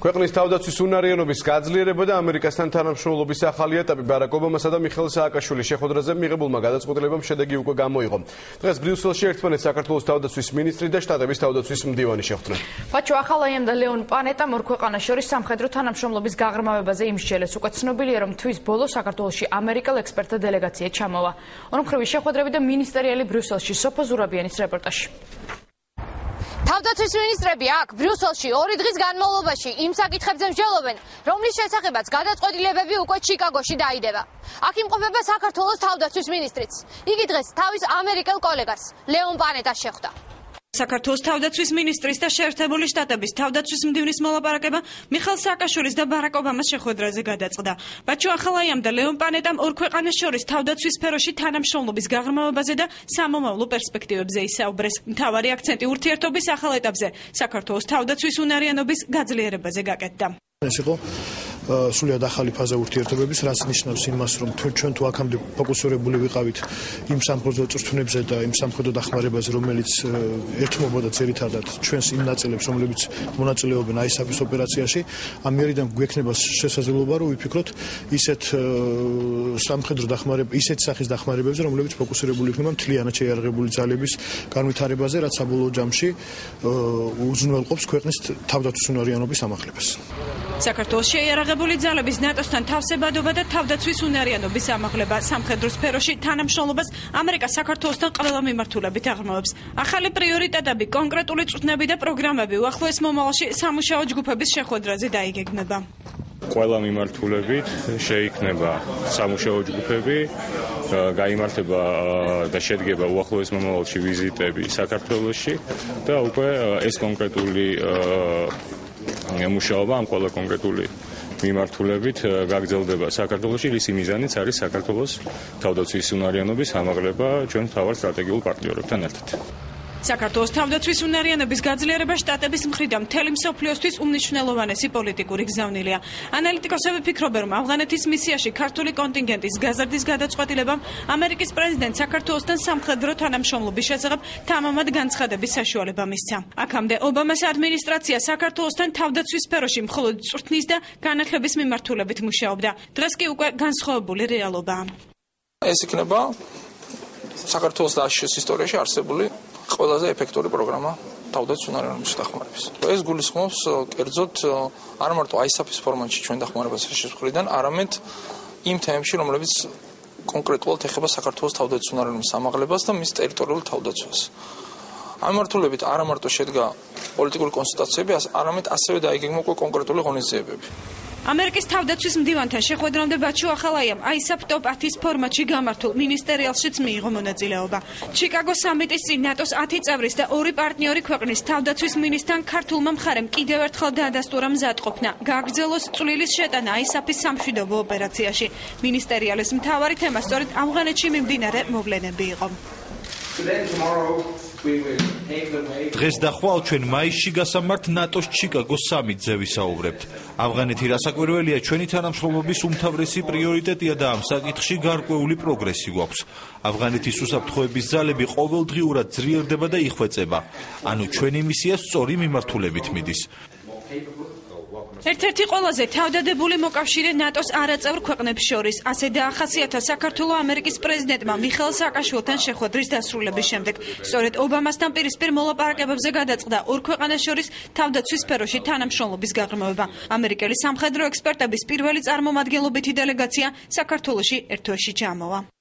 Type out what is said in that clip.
ქვეყნის თავდაცვის უნარიანობის გაძლიერება და ამერიკასთან თანამშრომლობის ახალი ეტაპი ბარაკ ობამასა და მიხეილ სააკაშვილის შეხვედრაზე მიღებულმა გადაწყვეტილებამ შედეგი უკვე გამოიღო. დღეს ბრიუსელში ერთმანეთს საქართველოს თავდაცვის მინისტრი და შტატების თავდაცვის მდივანი შეხვდნენ. ბაჩო ახალაიამ და ლეონ პანეტამ ორ ქვეყანას შორის სამხედრო თანამშრომლობის გაღრმავებაზე იმსჯელეს. უკვე ცნობილია, რომ თვის ბოლოს საქართველოში ამერიკელ ექსპერტთა დელეგაცია ჩამოვა. ორმხრივი შეხვედრები და მინისტერიალი ბრიუსელში. სოფო ზურაბიანის რეპორტაჟი. თავდაცვის მინისტრები აქ ბრიუსელში 2 დღის განმავლობაში იმ საკითხებზე მსჯელობენ, რომლის შესახებაც გადაწყვეტილებები უკვე ჩიკაგოში დაიდება. აქ იმყოფება საქართველოს თავდაცვის მინისტრიც. იგი დღეს თავის ამერიკელ კოლეგას ლეონ პანეტას შეხვდა. საქართველოს თავდაცვის მინისტრის და შეერთებული შტატების თავდაცვის მდივნის მოლაპარაკება მიხეილ სააკაშვილის და ბარაკ ობამას შეხვედრაზე გადაწყდა. ბაჩო ახალაიამ და ლეონ პანეტამ ორ ქვეყანას შორის თავდაცვის სფეროში თანამშრომლობის გაღრმავებაზე და სამომავლო პერსპექტივებზე ისაუბრეს. მთავარი აქცენტი ურთიერთობის ახალ ეტაპზე საქართველოს თავდაცვის უნარიანობის გაძლიერებაზე გაკეთდა. ეს იყო სულიად ახალი ფაზა ურთიერთობების, რაც ნიშნავს იმას, რომ ჩვენ თუ აქამდე ფოკუსირებული ვიყავით იმ სამხედრო წვრთნებზე და იმ სამხედრო დახმარებაზე, რომელიც ერთმობოდა ძირითადად ჩვენს იმ ნაწილებს, რომლებიც მონაწილეობენ ISAF-ის ოპერაციაში, ამიერიდან გვექნება შესაძლებლობა, რომ ვიფიქროთ ისეთ სამხედრო დახმარებებზე, ისეთ სახის დახმარებებზე, რომლებიც ფოკუსირებული იქნება მთლიანად შეიარაღებული ძალების განვითარებაზე, რაც საბოლოო ჯამში უზრუნველყოფს ქვეყნის თავდაცვის უნარიანობის ამაღლებას. საქართველოს შეიარაღებული ძალების ნატოსთან თავსებადობა და თავდაცვის უნარიანობის ამაღლება სამხედრო სფეროში თანამშრომლობას ამერიკას საქართველოსთან ყველა მიმართულებით აღრმავებს. ახალი პრიორიტეტები, კონკრეტული წვრთნები და პროგრამები უახლოეს მომავალში სამუშაო ჯგუფების შეხვედრაზე დაიგეგმება. ყველა მიმართულებით შეიქმნება სამუშაო ჯგუფები, გაიმართება და შედგება უახლოეს მომავალში ვიზიტები საქართველოში და უკვე ეს კონკრეტული მუშაობა ამ ყველა კონკრეტული მიმართულებით გაგრძელდება საქართველოში, რის მიზანიც არის საქართველოს თავდაცვის უნარიანობის ამაღლება ჩვენ მთავარ სტრატეგიულ პარტნიორებთან ერთად. საქართველოს თავდაცვის უნარიანობის გაძლიერება შტატების მხრიდან მთელი მსოფლიოსთვის უმნიშვნელოვანესი პოლიტიკური გზავნილია. ანალიტიკოსები ფიქრობენ, რომ ავღანეთის მისიაში ქართული კონტინგენტის გაზრდის გადაწყვეტილებამ ამერიკის პრეზიდენტ საქართველოსთან სამხედრო თანამშრომლობის შესახებ თამამად განცხადების საშუალება მისცა. აქამდე ობამას ადმინისტრაცია საქართველოსთან თავდაცვის სფეროში მხოლოდ წვრთნის და განახლების მიმართულებით მუშაობდა. დღეს კი უკვე განსხვავებული რეალობაა. ეს იქნება საქართველოს და აშშ-ის ისტორიაში არსებული ყველაზე ეფექტური პროგრამა თავდაცვის უნარიანობის დახმარების. ეს გულისხმობს კერძოდ არა მარტო ISAF-ის ფორმატში ჩვენ დახმარებას შეხვედრიდან, არამედ იმ თემებში, რომლებიც კონკრეტულად ეხება საქართველოს თავდაცვის უნარიანობის ამაღლებას და მის ტერიტორიულ თავდაცვას. ამ მიმართულებით არა მარტო შედგა პოლიტიკური კონსულტაციები, არამედ ასევე დაიგეგმა უკვე კონკრეტული ღონისძიებები. ამერიკის თავდაცვის მდივანთან შეხვედრამდე ბაჩო ახალაიამ ISAF Top 10-ის ფორმატში გამართულ მინისტერიალშიც მიიღო მონაწილეობა. ჩიკაგოს სამიტის წინ ნატოს 10 წევრის და 2 პარტნიორი ქვეყნის თავდაცვის მინისტრთან ქართულმა მხარემ კიდევ ერთხელ დაადასტურა მზადყოფნა, გააგრძელოს წვლილის შეტანა ISAF-ის სამშვიდობო ოპერაციაში. მინისტერიალის მთავარი თემა სწორედ ავღანეთში მიმდინარე მოვლენები იყო. დღეს და ხვალ ჩვენ მაისში გასამართ ნატოს ჩიკაგოს სამიტზე ვისაუბრებთ. ავღანეთი რასაკვირველია ჩვენი თანამშრომლობის უმთავრესი პრიორიტეტია და ამ საკითხში გარკვეული პროგრესი გვაქვს. ავღანეთის უსაფრთხოების ძალები ყოველდღიურად ძლიერდება და იხვეწება. ანუ ჩვენი მისია სწორი მიმართულებით მიდის. ერთ-ერთი ყველაზე თავდადებული მოკავშირე ნატოს არაწევრ ქვეყნებს შორის, ასე დაახასიათა საქართველოს ამერიკის პრეზიდენტმა მიხეილ სააკაშვილთან შეხვედრის დასრულების შემდეგ. სწორედ ობამასთან პირისპირ მოლაპარაკებებზე გადაწყდა ორ ქვეყანას შორის თავდაცვის სფეროში თანამშრომლობის გაღრმავება. ამერიკელი სამხედრო ექსპერტების პირველი წარმომადგენლობითი დელეგაცია საქართველოში ერთ თვეში ჩამოვა.